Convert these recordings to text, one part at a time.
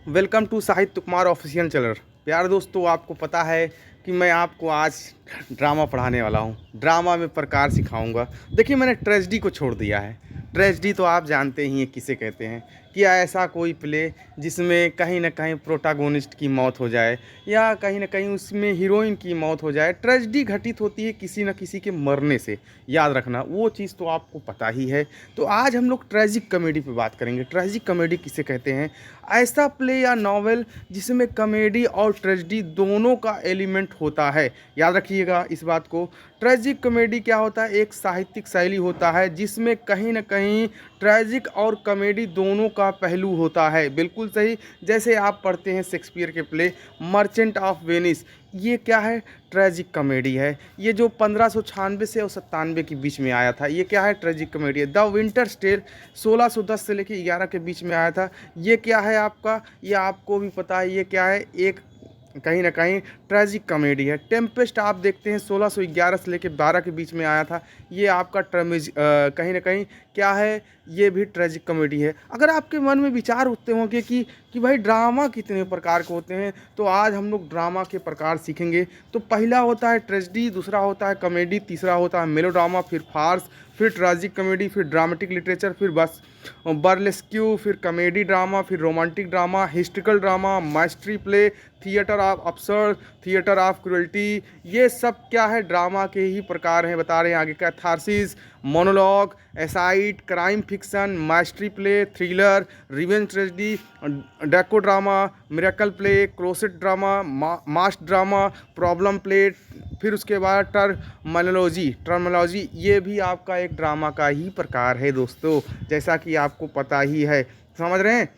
Welcome to साहित्य Kumar official channel. प्यारे दोस्तों, आपको पता है कि मैं आपको आज ड्रामा पढ़ाने वाला हूँ। ड्रामा में प्रकार सिखाऊंगा। देखिए, मैंने ट्रेजेडी को छोड़ दिया है। ट्रेजेडी तो आप जानते ही हैं किसे कहते हैं, कि ऐसा कोई प्ले जिसमें कहीं ना कहीं प्रोटागोनिस्ट की मौत हो जाए या कहीं ना कहीं उसमें हीरोइन की मौत हो जाए। ट्रेजेडी घटित होती है किसी न किसी के मरने से, याद रखना, वो चीज़ तो आपको पता ही है। तो आज हम लोग ट्रेजिक कॉमेडी पे बात करेंगे। ट्रेजिक कॉमेडी किसे कहते हैं? ऐसा प्ले या नॉवेल जिसमें कॉमेडी और ट्रेजेडी दोनों का एलिमेंट होता है। याद रखिएगा इस बात को। ट्रेजिक कॉमेडी क्या होता है? एक साहित्यिक शैली होता है जिसमें कहीं ना कहीं ट्रेजिक और कॉमेडी दोनों का पहलू होता है। बिल्कुल सही। जैसे आप पढ़ते हैं शेक्सपियर के प्ले मर्चेंट ऑफ वेनिस, ये क्या है? ट्रेजिक कॉमेडी है। ये जो 1596 से और 97 के बीच में आया था, ये क्या है? ट्रेजिक कॉमेडी है। द विंटर्स टेल 1610 से लेकर 11 के बीच में आया था, ये क्या है आपका? ये आपको भी पता है, ये क्या है? एक कहीं ना कहीं ट्रेजिक कॉमेडी है। टेम्पेस्ट आप देखते हैं 1611 से लेकर 12 के बीच में आया था, ये आपका कहीं ना कहीं क्या है? ये भी ट्रेजिक कॉमेडी है। अगर आपके मन में विचार होते होंगे कि भाई ड्रामा कितने प्रकार के होते हैं, तो आज हम लोग ड्रामा के प्रकार सीखेंगे। तो पहला होता है ट्रेजेडी, दूसरा होता है कॉमेडी, तीसरा होता है मेलोड्रामा, फिर फार्स, फिर ट्रेजिक कॉमेडी, फिर ड्रामेटिक लिटरेचर, फिर बस बर्लेस्क्यू, फिर कॉमेडी ड्रामा, फिर romantic drama, historical drama, mystery play, theatre of absurd, theatre of cruelty. ये सब क्या है? ड्रामा के ही प्रकार हैं। बता रहे हैं आगे। Catharsis, monologue, aside, crime fiction, mystery play, thriller, revenge tragedy, डेको drama, miracle play, closet drama, mass drama, problem play, फिर उसके बाद टर्मोलॉजी, ये भी आपका एक ड्रामा का ही प्रकार है दोस्तों, जैसा कि आपको पता ही है। समझ रहे हैं?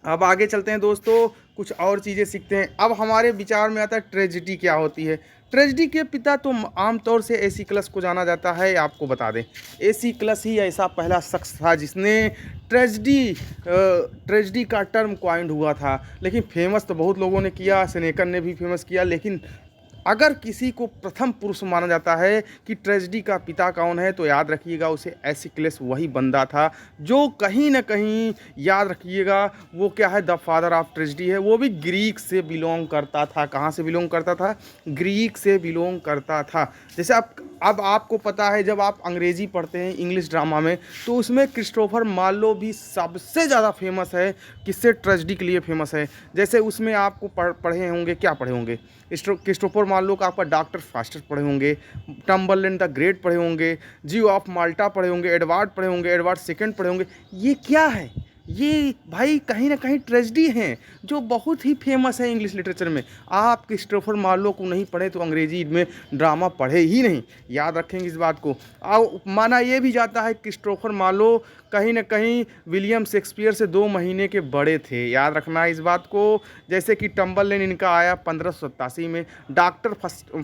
अब आगे चलते हैं दोस्तों, कुछ और चीज़ें सीखते हैं। अब हमारे विचार में आता है ट्रेजेडी क्या होती है। ट्रेजेडी के पिता तो आमतौर से एसिक्लस को जाना जाता है। आपको बता दें, एसिक्लस ही ऐसा पहला शख्स था जिसने ट्रेजेडी का टर्म क्वाइंड हुआ था। लेकिन फेमस तो बहुत लोगों ने किया, सेनेकर ने भी फेमस किया, लेकिन अगर किसी को प्रथम पुरुष माना जाता है कि ट्रेजेडी का पिता कौन है, तो याद रखिएगा उसे एसिक्लेस वही बंदा था जो कहीं ना कहीं, याद रखिएगा, वो क्या है? द फादर ऑफ ट्रेजेडी है। वो भी ग्रीक से बिलोंग करता था। कहाँ से बिलोंग करता था? ग्रीक से बिलोंग करता था। जैसे अब आपको पता है, जब आप अंग्रेजी पढ़ते हैं इंग्लिश ड्रामा में, तो उसमें क्रिस्टोफर मार्लो भी सबसे ज़्यादा फेमस है। किससे? ट्रेजेडी के लिए फेमस है। जैसे उसमें आपको पढ़े होंगे, क्या पढ़े होंगे? क्रिस्टोफर मार्लो का आपका डॉक्टर फास्टर पढ़े होंगे, टम्बरलेन द ग्रेट पढ़े होंगे, जीव ऑफ माल्टा पढ़े होंगे, एडवर्ड पढ़े होंगे, एडवर्ड सेकंड पढ़े होंगे। ये क्या है? ये भाई कहीं ना कहीं ट्रेजेडी हैं जो बहुत ही फेमस है इंग्लिश लिटरेचर में। आप क्रिस्टोफर मार्लो को नहीं पढ़े तो अंग्रेजी में ड्रामा पढ़े ही नहीं। याद रखेंगे इस बात को। और माना यह भी जाता है क्रिस्टोफर मार्लो कहीं ना कहीं विलियम शेक्सपियर से 2 महीने के बड़े थे। याद रखना है इस बात को। जैसे कि टम्बरलेन इनका आया 1587 में, डॉक्टर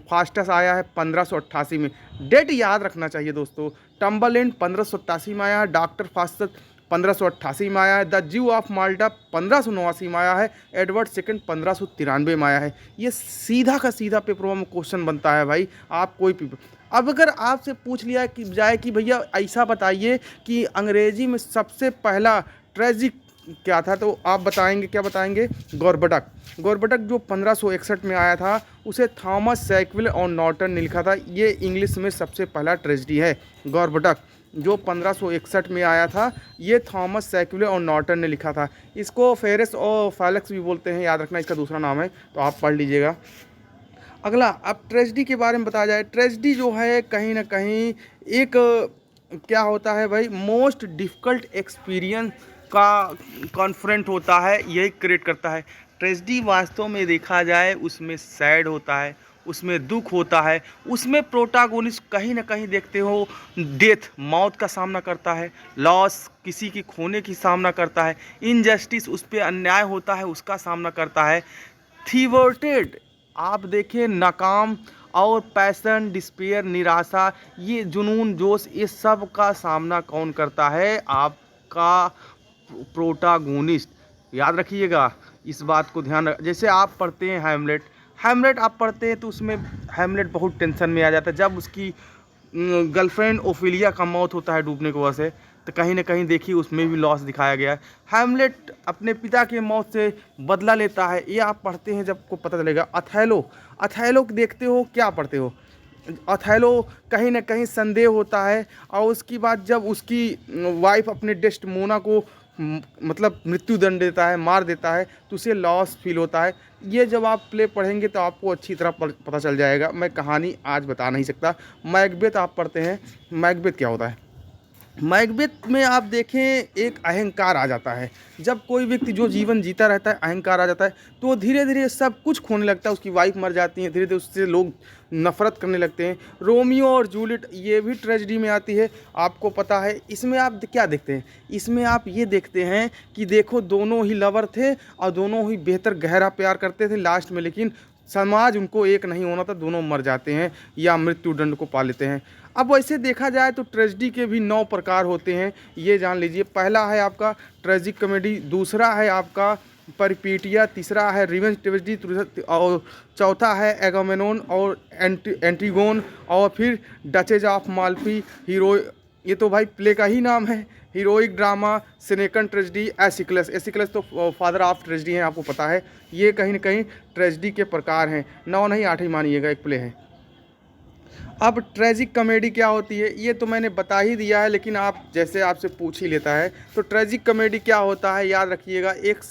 फास्टस आया है 1588 में। डेट याद रखना चाहिए दोस्तों। टम्बरलेन 1587 में आया है, डॉक्टर फास्टस 1588 में आया है, द जीव ऑफ माल्टा 1589 में आया है, एडवर्ड सेकंड 1593 में आया है। ये सीधा का सीधा पेपरों में क्वेश्चन बनता है भाई। आप कोई अब अगर आपसे पूछ लिया कि जाए कि भैया ऐसा बताइए कि अंग्रेजी में सबसे पहला ट्रेजिक क्या था, तो आप बताएंगे, क्या बताएंगे? गौरबटक। गौरबटक जो 1561 में आया था, उसे थॉमस सैकविल और नॉर्टन ने लिखा था। ये इंग्लिश में सबसे पहला ट्रेजेडी है। गौरबटक जो 1561 में आया था, ये थॉमस सैकविल और नॉर्टन ने लिखा था। इसको फेरेस और फैलेक्स भी बोलते हैं, याद रखना, इसका दूसरा नाम है, तो आप पढ़ लीजिएगा। अगला, अब ट्रेजेडी के बारे में बताया जाए। ट्रेजेडी जो है कहीं ना कहीं एक क्या होता है भाई? मोस्ट डिफ़िकल्ट एक्सपीरियंस का कॉन्फ्रेंट होता है, यही क्रिएट करता है। ट्रेजेडी वास्तव में देखा जाए उसमें सैड होता है, उसमें दुख होता है, उसमें प्रोटागोनिस्ट कहीं ना कहीं देखते हो डेथ, मौत का सामना करता है, लॉस, किसी की खोने की सामना करता है, इनजस्टिस, उस पर अन्याय होता है, उसका सामना करता है। थीवर्टेड आप देखिए, नाकाम, और पैसन, डिस्पेयर, निराशा, ये जुनून, जोश, ये सब का सामना कौन करता है? आपका प्रोटागोनिस्ट। याद रखिएगा इस बात को, ध्यान रख। जैसे आप पढ़ते हैं हैमलेट, हैमलेट आप पढ़ते हैं तो उसमें हैमलेट बहुत टेंशन में आ जाता है जब उसकी गर्लफ्रेंड ओफिलिया का मौत होता है डूबने की वजह से। तो कहीं ना कहीं देखिए उसमें भी लॉस दिखाया गया है। हैमलेट अपने पिता के मौत से बदला लेता है, ये आप पढ़ते हैं जब को पता चलेगा। अथैलो, अथैलो देखते हो, क्या पढ़ते हो? अथैलो कहीं ना कहीं संदेह होता है, और उसकी बाद जब उसकी वाइफ अपने डेस्टिमोना को मतलब मृत्यु दंड देता है, मार देता है, तो उसे लॉस फील होता है। ये जब आप प्ले पढ़ेंगे तो आपको अच्छी तरह पता चल जाएगा। मैं कहानी आज बता नहीं सकता। मैकबेथ आप पढ़ते हैं, मैकबेथ क्या होता है? मैकबेथ में आप देखें एक अहंकार आ जाता है। जब कोई व्यक्ति जो जीवन जीता रहता है, अहंकार आ जाता है, तो वो धीरे धीरे सब कुछ खोने लगता है। उसकी वाइफ मर जाती है, धीरे धीरे उससे लोग नफरत करने लगते हैं। रोमियो और जूलियट ये भी ट्रेजेडी में आती है, आपको पता है। इसमें आप क्या देखते हैं? इसमें आप ये देखते हैं कि देखो दोनों ही लवर थे और दोनों ही बेहतर गहरा प्यार करते थे लास्ट में, लेकिन समाज उनको एक नहीं होना था, दोनों मर जाते हैं या मृत्यु दंड को पा लेते हैं। अब वैसे देखा जाए तो ट्रेजेडी के भी 9 प्रकार होते हैं, ये जान लीजिए। पहला है आपका ट्रेजिक कॉमेडी, दूसरा है आपका परिपीटिया, तीसरा है रिवेंज ट्रेजेडी, और चौथा है एगामेनोन और एंटीगोन, और फिर डचेज ऑफ माल्फी, हीरो, ये तो भाई प्ले का ही नाम है। हीरोइक ड्रामा, सेनेकन ट्रेजेडी, एसिक्लस, एसिक्लस तो फादर ऑफ ट्रेजेडी हैं, आपको पता है। ये कहीं ना कहीं ट्रेजेडी के प्रकार हैं, 9 नहीं 8 ही मानिएगा, एक प्ले है। अब ट्रेजिक कॉमेडी क्या होती है ये तो मैंने बता ही दिया है, लेकिन आप जैसे आपसे पूछ ही लेता है तो ट्रेजिक कॉमेडी क्या होता है, याद रखिएगा। एक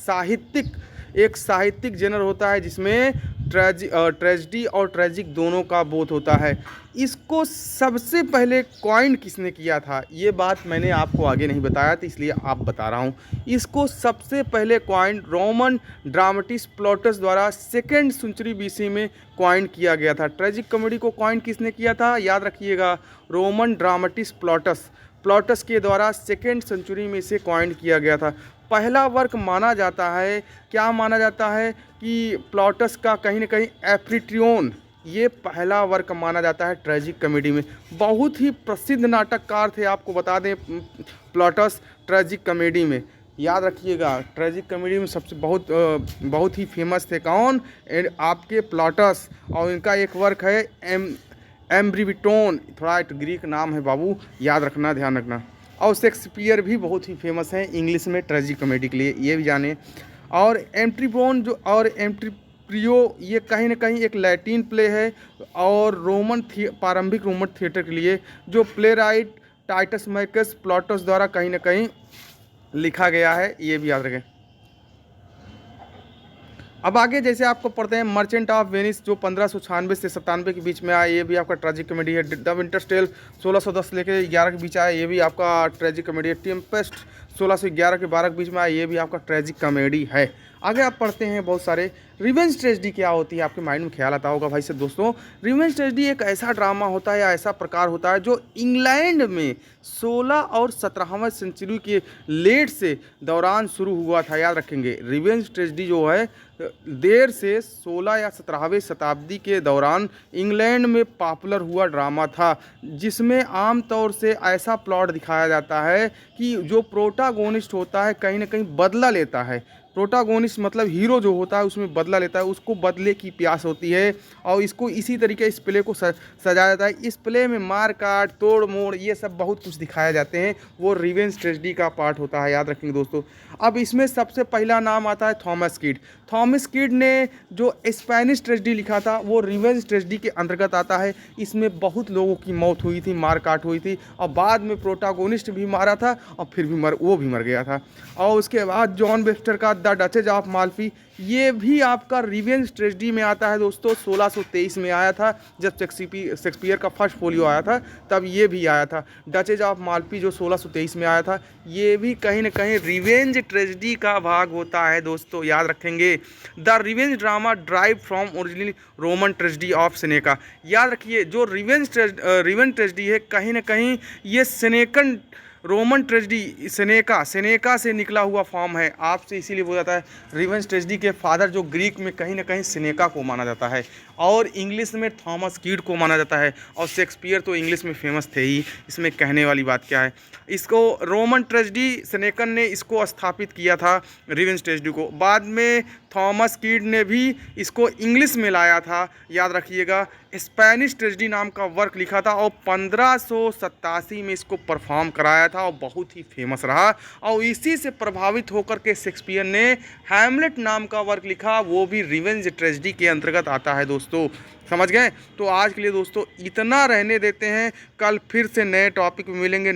साहित्यिक जेनर होता है जिसमें ट्रेजेडी और ट्रेजिक दोनों का बोध होता है। इसको सबसे पहले कॉइन किसने किया था, ये बात मैंने आपको आगे नहीं बताया तो इसलिए आप बता रहा हूँ। इसको सबसे पहले कॉइन रोमन ड्रामेटिस्ट प्लॉटस द्वारा 2nd सेंचुरी BC में कॉइन किया गया था। ट्रेजिक कॉमेडी को कॉइन किसने किया था, याद रखिएगा, रोमन ड्रामेटिस्ट प्लॉटस के द्वारा 2nd सेंचुरी में इसे कॉइन किया गया था। पहला वर्क माना जाता है, क्या माना जाता है कि प्लॉटस का कहीं ना कहीं एफ्रिट्रियोन, ये पहला वर्क माना जाता है ट्रेजिक कॉमेडी में। बहुत ही प्रसिद्ध नाटककार थे, आपको बता दें, प्लॉटस ट्रेजिक कॉमेडी में। याद रखिएगा ट्रेजिक कॉमेडी में सबसे बहुत ही फेमस थे कौन, आपके प्लॉटस, और इनका एक वर्क है एम्ब्रिविटोन, थोड़ा ग्रीक नाम है बाबू, याद रखना, ध्यान रखना। और शेक्सपियर भी बहुत ही फेमस हैं इंग्लिश में ट्रेजिक कॉमेडी के लिए, ये भी जाने। और एंट्रीबोन जो और एंट्रीप्रियो, ये कहीं ना कहीं एक लैटिन प्ले है, और प्रारंभिक रोमन थिएटर के लिए जो प्ले राइट टाइटस मैकस प्लॉटस द्वारा कहीं ना कहीं लिखा गया है, ये भी याद रखें। अब आगे जैसे आपको पढ़ते हैं मर्चेंट ऑफ वेनिस, जो 1596 से 97 के बीच में आया, ये भी आपका ट्रेजिक कॉमेडी है। द विंटर्स टेल 1610 लेके 11 के बीच आया, ये भी आपका ट्रेजिक कॉमेडी है। टेम्पेस्ट 1611 के 12 के बीच में आया, ये भी आपका ट्रेजिक कॉमेडी है। आगे आप पढ़ते हैं बहुत सारे। रिवेंज ट्रेजेडी क्या होती है, आपके माइंड में ख्याल आता होगा भाई से दोस्तों। रिवेंज ट्रेजेडी एक ऐसा ड्रामा होता है या ऐसा प्रकार होता है जो इंग्लैंड में 16 और 17वें सेंचुरी के लेट से दौरान शुरू हुआ था। याद रखेंगे रिवेंज ट्रेजेडी जो है देर से 16 या 17वीं शताब्दी के दौरान इंग्लैंड में पॉपुलर हुआ ड्रामा था, जिसमें आम तौर से ऐसा प्लॉट दिखाया जाता है कि जो प्रोटागोनिस्ट होता है कहीं ना कहीं बदला लेता है। प्रोटागोनिस्ट मतलब हीरो जो होता है उसमें बदला लेता है, उसको बदले की प्यास होती है, और इसको इसी तरीके इस प्ले को सजाया जाता है। इस प्ले में मार काट तोड़ मोड़ ये सब बहुत कुछ दिखाए जाते हैं, वो रिवेंज ट्रेजेडी का पार्ट होता है, याद रखेंगे दोस्तों। अब इसमें सबसे पहला नाम आता है थॉमस किड। थॉमस किड ने जो स्पेनिश ट्रेजेडी लिखा था वो रिवेंज ट्रेजेडी के अंतर्गत आता है। इसमें बहुत लोगों की मौत हुई थी, मार काट हुई थी, और बाद में प्रोटागोनिस्ट भी मारा था और फिर भी वो भी मर गया था। और उसके बाद जॉन वेबस्टर का द डचेज ऑफ माल्फी, ये भी आपका रिवेंज ट्रेजेडी में आता है दोस्तों। 1623 में आया था, जब शेक्सपियर का फर्स्ट फोलियो आया था तब ये भी आया था। डचेज ऑफ माल्फी जो 1623 में आया था, ये भी कहीं ना कहीं रिवेंज ट्रेजेडी का भाग होता है दोस्तों, याद रखेंगे। The revenge drama drive from originally Roman tragedy of Seneca. याद रखिए जो रिवेंज ट्रेजेडी है कहीं ना कहीं ये सेनेकन रोमन ट्रेजेडी सेनेका से निकला हुआ फॉर्म है। आपसे इसीलिए बोला जाता है रिवेंज ट्रेजेडी के फादर जो ग्रीक में कहीं ना कहीं सेनेका को माना जाता है, और इंग्लिश में थॉमस कीड को माना जाता है, और शेक्सपियर तो इंग्लिश में फेमस थे ही, इसमें कहने वाली बात क्या है। इसको रोमन ट्रेजेडी सेनेकन ने इसको स्थापित किया था रिवेंज ट्रेजेडी को, बाद में थॉमस कीड ने भी इसको इंग्लिश में लाया था, याद रखिएगा। स्पेनिश ट्रेजेडी नाम का वर्क लिखा था और 1587 में इसको परफॉर्म कराया था और बहुत ही फेमस रहा। और इसी से प्रभावित होकर के शेक्सपियर ने हैमलेट नाम का वर्क लिखा, वो भी रिवेंज ट्रेजेडी के अंतर्गत आता है दोस्तों। समझ गए? तो आज के लिए दोस्तों इतना रहने देते हैं, कल फिर से नए टॉपिक में मिलेंगे।